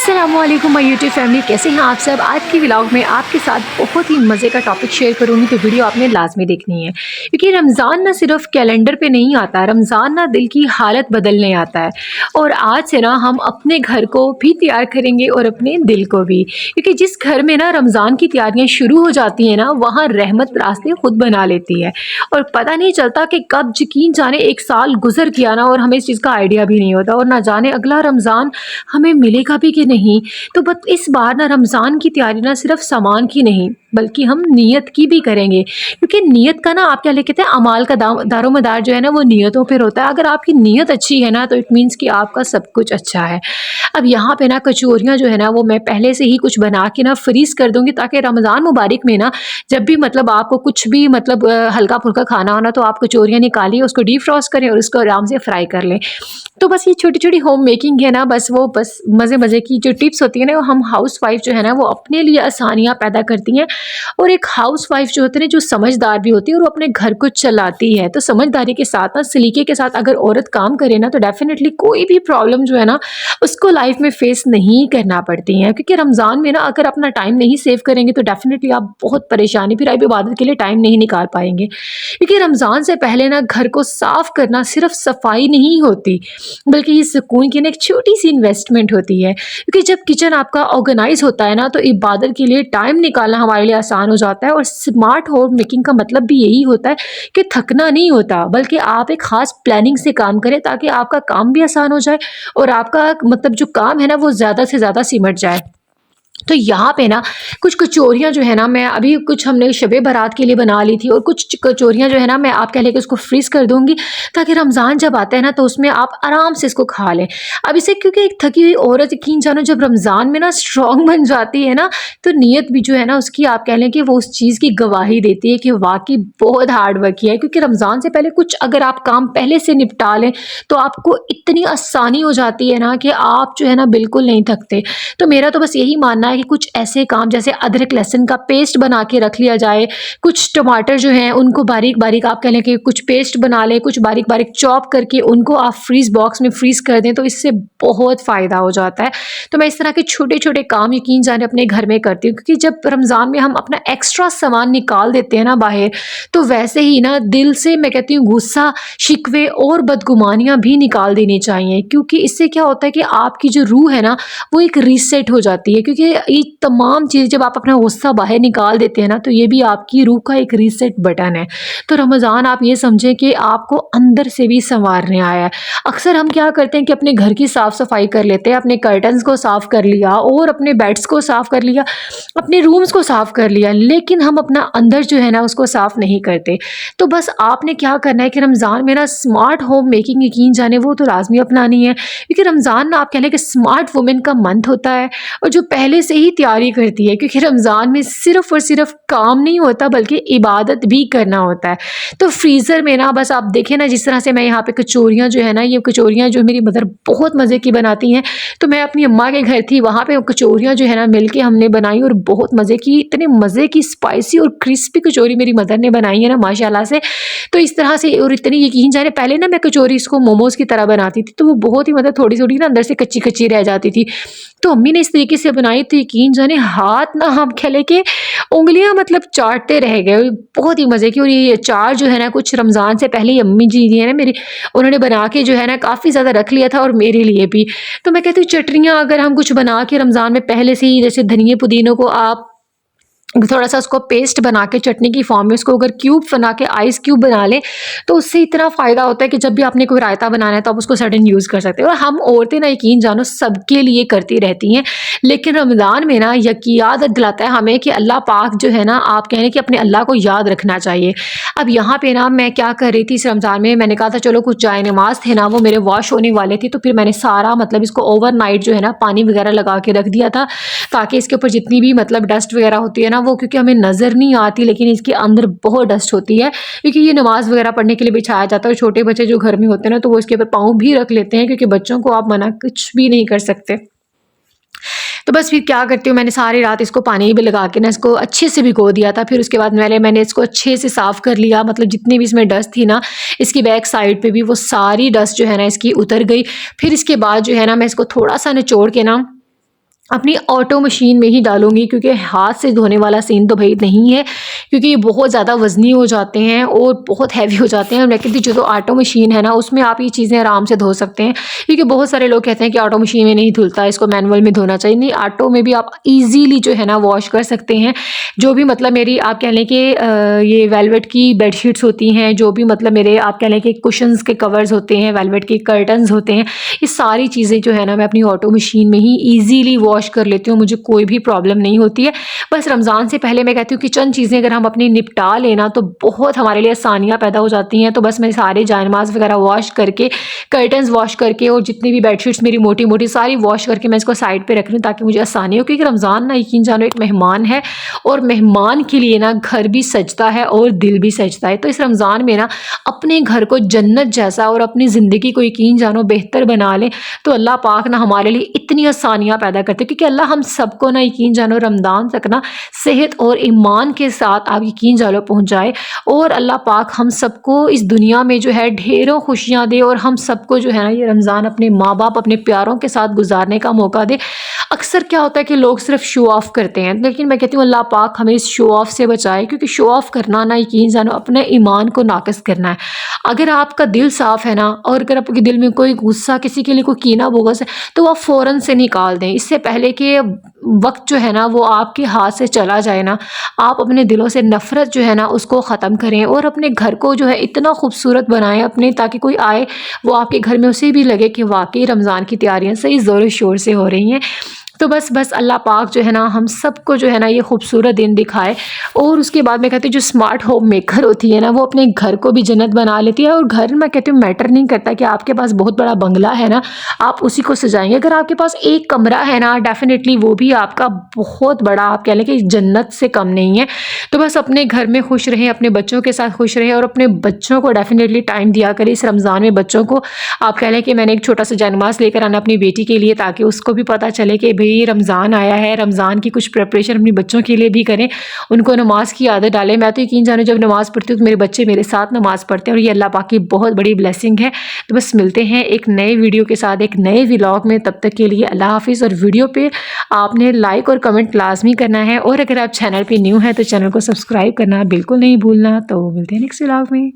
अस्सलामुअलैकुम my YouTube family, कैसे हैं आप सब। आज की व्लॉग में आपके साथ बहुत ही मज़े का टॉपिक शेयर करूंगी, तो वीडियो आपने लाजमी देखनी है क्योंकि रमज़ान ना सिर्फ कैलेंडर पे नहीं आता, रमज़ान ना दिल की हालत बदलने आता है। और आज से ना हम अपने घर को भी तैयार करेंगे और अपने दिल को भी, क्योंकि जिस घर में ना रमज़ान की तैयारियाँ शुरू हो जाती हैं ना, वहाँ रहमत रास्ते खुद बना लेती है। और पता नहीं चलता कि कब यकीन जाने एक साल गुजर गया ना, और हमें इस चीज़ का आइडिया भी नहीं होता, और ना जाने अगला रमज़ान हमें मिलेगा भी कि नहीं। तो बस इस बार ना रमज़ान की तैयारी ना सिर्फ सामान की नहीं, बल्कि हम नियत की भी करेंगे, क्योंकि नियत का ना आप क्या कहते हैं, अमाल का दारोमदार जो है ना वो नियतों पर होता है। अगर आपकी नियत अच्छी है ना तो इट मीन्स कि आपका सब कुछ अच्छा है। अब यहाँ पे ना कचौरियाँ जो है ना वो मैं पहले से ही कुछ बना के ना फ्रीज़ कर दूँगी, ताकि रमज़ान मुबारक में ना जब भी मतलब आपको कुछ भी मतलब हल्का फुल्का खाना हो ना, तो आप कचौरियाँ निकालिए, उसको डीप फ्रॉस्ट करें और उसको आराम से फ्राई कर लें। तो बस ये छोटी-छोटी होम मेकिंग है ना, बस मज़े-मज़े की जो टिप्स होती है ना, वो हम हाउसवाइफ़ जो है ना वो अपने लिए आसानियाँ पैदा करती हैं। और एक हाउसवाइफ़ जो होती है ना, जो समझदार भी होती है और वो अपने घर को चलाती है। तो समझदारी के साथ ना, सलीके के साथ अगर औरत काम करे ना, तो डेफ़िनेटली कोई भी प्रॉब्लम जो है ना उसको लाइफ़ में फ़ेस नहीं करना पड़ती है। क्योंकि रमज़ान में ना अगर अपना टाइम नहीं सेव करेंगे तो डेफ़िनेटली आप बहुत परेशानी, फिर आप इबादत के लिए टाइम नहीं निकाल पाएँगे। क्योंकि रमज़ान से पहले ना घर को साफ़ करना सिर्फ़ सफाई नहीं होती, बल्कि ये सुकून की ना एक छोटी-सी इन्वेस्टमेंट होती है। क्योंकि जब किचन आपका ऑर्गेनाइज़ होता है ना, तो इबादत के लिए टाइम निकालना हमारे लिए आसान हो जाता है। और स्मार्ट होम मेकिंग का मतलब भी यही होता है कि थकना नहीं होता, बल्कि आप एक ख़ास प्लानिंग से काम करें, ताकि आपका काम भी आसान हो जाए और आपका मतलब जो काम है ना वो ज़्यादा से ज़्यादा सिमट जाए। तो यहाँ पे ना कुछ कचौरियाँ जो है ना, मैं अभी कुछ हमने शबे बारात के लिए बना ली थी, और कुछ कचौरियाँ जो है ना मैं आप कह लें कि उसको फ्रीज़ कर दूँगी, ताकि रमज़ान जब आता है ना तो उसमें आप आराम से इसको खा लें। अब इसे क्योंकि एक थकी हुई औरत यकीन जानो जब रमज़ान में ना स्ट्रॉन्ग बन जाती है ना, तो नीयत भी जो है ना उसकी आप कह लें कि वो उस चीज़ की गवाही देती है कि वाक़ई बहुत हार्ड वर्क किया है। क्योंकि रमज़ान से पहले कुछ अगर आप काम पहले से निपटा लें, तो आपको इतनी आसानी हो जाती है ना कि आप जो है ना बिल्कुल नहीं थकते। तो मेरा तो बस यही मानना है कि कुछ ऐसे काम जैसे अदरक लहसुन का पेस्ट बना के रख लिया जाए, कुछ टमाटर जो हैं उनको बारीक-बारीक आप कह लें कि कुछ पेस्ट बना लें, कुछ बारीक-बारीक चॉप करके उनको आप फ्रीज़ बॉक्स में फ्रीज़ कर दें, तो इससे बहुत फ़ायदा हो जाता है। तो मैं इस तरह के छोटे-छोटे काम यकीन जाने अपने घर में करती हूँ, क्योंकि जब रमज़ान में हम अपना एक्स्ट्रा सामान निकाल देते हैं ना बाहर, तो वैसे ही ना दिल से मैं कहती हूँ गुस्सा, शिकवे और बदगुमानियाँ भी निकाल देनी चाहिए। क्योंकि इससे क्या होता है कि आपकी जो रूह है ना वो एक रीसेट हो जाती है। क्योंकि ये तमाम चीज़ जब आप अपना गुस्सा बाहर निकाल देते हैं ना, तो ये भी आपकी रूह का एक रीसेट बटन है। तो रमज़ान आप ये समझें कि आपको अंदर से भी सँवारने आया है। अक्सर हम क्या करते हैं कि अपने घर की साफ़-सफ़ाई कर लेते हैं, अपने कर्टन्स को साफ़ कर लिया और अपने बेड्स को साफ़ कर लिया, अपने रूम्स को साफ़ कर लिया, लेकिन हम अपना अंदर जो है ना उसको साफ़ नहीं करते। तो बस आपने क्या करना है कि रमज़ान में ना स्मार्ट होम मेकिंग यकीन जाने वो तो लाज़मी अपनानी है। क्योंकि रमज़ान ना आप कह लें कि स्मार्ट वुमेन का मंथ होता है, और जो पहले से ही तैयारी करती है। क्योंकि रमज़ान में सिर्फ़ और सिर्फ़ काम नहीं होता, बल्कि इबादत भी करना होता है। तो फ्रीज़र में ना बस आप देखें ना, जिस तरह से मैं यहाँ पे कचौरियाँ जो है ना, ये कचौरियाँ जो मेरी मदर बहुत मज़े की बनाती हैं, तो मैं अपनी अम्मा के घर थी, वहाँ पे कचौरियाँ जो है ना मिल के हमने बनाई और बहुत मज़े की, इतने मज़े की स्पाइसी और क्रिस्पी कचौरी मेरी मदर ने बनाई है ना माशाल्लाह से। तो इस तरह से, और इतनी यकीन जाने पहले ना मैं कचौरी इसको मोमोज़ की तरह बनाती थी, तो वो बहुत ही मतलब थोड़ी-थोड़ी ना अंदर से कच्ची-कच्ची रह जाती थी। तो अम्मी ने इस तरीके से बनाई थी, यकीन जाने हाथ ना हम कह लें कि उँगलियाँ मतलब चाटते रह गए, बहुत ही मज़े की। और ये अचार जो है ना कुछ रमज़ान से पहले ही अम्मी जी है ना मेरी, उन्होंने बना के जो है ना काफ़ी ज़्यादा रख लिया था, और मेरे लिए भी। तो मैं कहती हूँ चटनियाँ अगर हम कुछ बना के रमज़ान में पहले से ही, जैसे धनिये पुदीनों को आप थोड़ा-सा उसको पेस्ट बना के चटनी की फॉर्म में उसको अगर क्यूब बना के आइस क्यूब बना लें, तो उससे इतना फ़ायदा होता है कि जब भी आपने कोई रायता बनाना है तो आप उसको सडन यूज़ कर सकते हो। और हम औरतें ना यकीन जानो सबके लिए करती रहती हैं, लेकिन रमज़ान में ना याद दिलाता है हमें कि अल्लाह पाक जो है ना, आप कह लें कि अपने अल्लाह को याद रखना चाहिए। अब यहाँ पे ना मैं क्या कर रही थी इस रमज़ान में, मैंने कहा था चलो कुछ जाए नमाज़ थे ना वो मेरे वॉश होने वाले थे, तो फिर मैंने सारा मतलब इसको ओवरनाइट जो है ना पानी वगैरह लगा के रख दिया था, ताकि इसके ऊपर जितनी भी मतलब डस्ट वगैरह होती है ना वो, क्योंकि हमें नज़र नहीं आती लेकिन इसके अंदर बहुत डस्ट होती है। क्योंकि ये नमाज़ वगैरह पढ़ने के लिए बिछाया जाता है, और छोटे बच्चे जो घर में होते हैं ना तो वो इसके ऊपर पाँव भी रख लेते हैं, क्योंकि बच्चों को आप मना कुछ भी नहीं कर सकते। तो बस फिर क्या करती हूँ, मैंने सारी रात इसको पानी में लगा के ना इसको अच्छे से भिगो दिया था। फिर उसके बाद मैंने इसको अच्छे से साफ़ कर लिया, मतलब जितनी भी इसमें डस्ट थी ना, इसकी बैक साइड पे भी वो सारी डस्ट जो है ना इसकी उतर गई। फिर इसके बाद जो है ना मैं इसको थोड़ा सा निचोड़ के ना अपनी ऑटो मशीन में ही डालूँगी, क्योंकि हाथ से धोने वाला सीन तो भई नहीं है, क्योंकि ये बहुत ज़्यादा वज़नी हो जाते हैं और बहुत हैवी हो जाते हैं। और मैं कहती हूँ जो ऑटो मशीन है ना, उसमें आप ये चीज़ें आराम से धो सकते हैं, क्योंकि बहुत सारे लोग कहते हैं कि ऑटो मशीन में नहीं धुलता, इसको मैनुअल में धोना चाहिए। नहीं, ऑटो में भी आप ईज़िली जो है ना वॉश कर सकते हैं। जो भी मतलब मेरी आप कह लें कि ये वेलवेट की बेडशीट्स होती हैं, जो भी मतलब मेरे आप कह लें कि कुशन्स के कवर्स होते हैं, वेलवेट के कर्टन्स होते हैं, ये सारी चीज़ें जो है ना मैं अपनी ऑटो मशीन में ही ईज़िली वॉश कर लेती हूँ, मुझे कोई भी प्रॉब्लम नहीं होती है। बस रमज़ान से पहले मैं कहती हूँ कि चंद चीज़ें अगर हम अपनी निपटा लेना तो बहुत हमारे लिए आसानियाँ पैदा हो जाती हैं। तो बस मैं सारे जायनमाज़ वगैरह वॉश करके, कर्टन्स वॉश करके और जितनी भी बेडशीट्स मेरी मोटी-मोटी सारी वॉश करके मैं इसको साइड पे रख रही हूँ, ताकि मुझे आसानी हो। क्योंकि रमज़ान ना यकीन जानो एक मेहमान है, और मेहमान के लिए ना घर भी सजता है और दिल भी सजता है। तो इस रमज़ान में ना अपने घर को जन्नत जैसा और अपनी ज़िंदगी को यकीन जानो बेहतर बना लें, तो अल्लाह पाक ना हमारे लिए इतनी आसानियाँ पैदा करते हैं। क्योंकि अल्लाह हम सबको ना यकीन जानो रमज़ान तक ना सेहत और ईमान के साथ आप यकीन जानो पहुँचाए, और अल्लाह पाक हम सबको इस दुनिया में जो है ढेरों खुशियाँ दे, और हम सबको जो है ना ये रमज़ान अपने माँ बाप, अपने प्यारों के साथ गुजारने का मौका दे। अक्सर क्या होता है कि लोग सिर्फ शो ऑफ करते हैं, लेकिन मैं कहती हूँ अल्लाह पाक हमें इस शो ऑफ से बचाए, क्योंकि शो ऑफ करना ना यकीन जानो अपने ईमान को नाक़िस करना है। अगर आपका दिल साफ़ है ना, और अगर आपके दिल में कोई गुस्सा, किसी के लिए कोई कीना बुग़्ज़ है, तो आप फ़ौरन से निकाल दें, इससे पहले कि वक़्त जो है ना वो आपके हाथ से चला जाए ना। आप अपने दिलों से नफ़रत जो है ना उसको ख़त्म करें, और अपने घर को जो है इतना खूबसूरत बनाएँ अपने, ताकि कोई आए वो आपके घर में उसे भी लगे कि वाक़ई रमज़ान की तैयारियाँ सही ज़ोर शोर से हो रही हैं। तो बस अल्लाह पाक जो है ना हम सबको जो है ना ये खूबसूरत दिन दिखाए। और उसके बाद मैं कहती हूँ जो स्मार्ट होम मेकर होती है ना, वो अपने घर को भी जन्नत बना लेती है। और घर मैं कहती हूँ मैटर नहीं करता कि आपके पास बहुत बड़ा बंगला है ना, आप उसी को सजाएंगे। अगर आपके पास एक कमरा है ना, डेफिनेटली वो भी आपका बहुत बड़ा, आप कह लें कि जन्नत से कम नहीं है। तो बस अपने घर में खुश रहें, अपने बच्चों के साथ खुश रहें, और अपने बच्चों को डेफिनेटली टाइम दिया करें। इस रमज़ान में बच्चों को आप कह लें कि मैंने एक छोटा सा जानमाज़ लेकर आना अपनी बेटी के लिए, ताकि उसको भी पता चले कि भाई रमज़ान आया है, रमज़ान की कुछ प्रिपरेशन अपने बच्चों के लिए भी करें, उनको नमाज़ की आदत डालें। मैं तो यकीन जानो जब नमाज़ पढ़ती हूँ तो मेरे बच्चे मेरे साथ नमाज़ पढ़ते हैं, और ये अल्लाह पाक की बहुत बड़ी ब्लेसिंग है। तो बस मिलते हैं एक नए वीडियो के साथ, एक नए व्लॉग में। तब तक के लिए अल्लाह हाफ़िज़। और वीडियो पे आपने लाइक और कमेंट लाजमी करना है, और अगर आप चैनल पर न्यू हैं तो चैनल को सब्सक्राइब करना बिल्कुल नहीं भूलना। तो मिलते हैं नेक्स्ट व्लॉग में।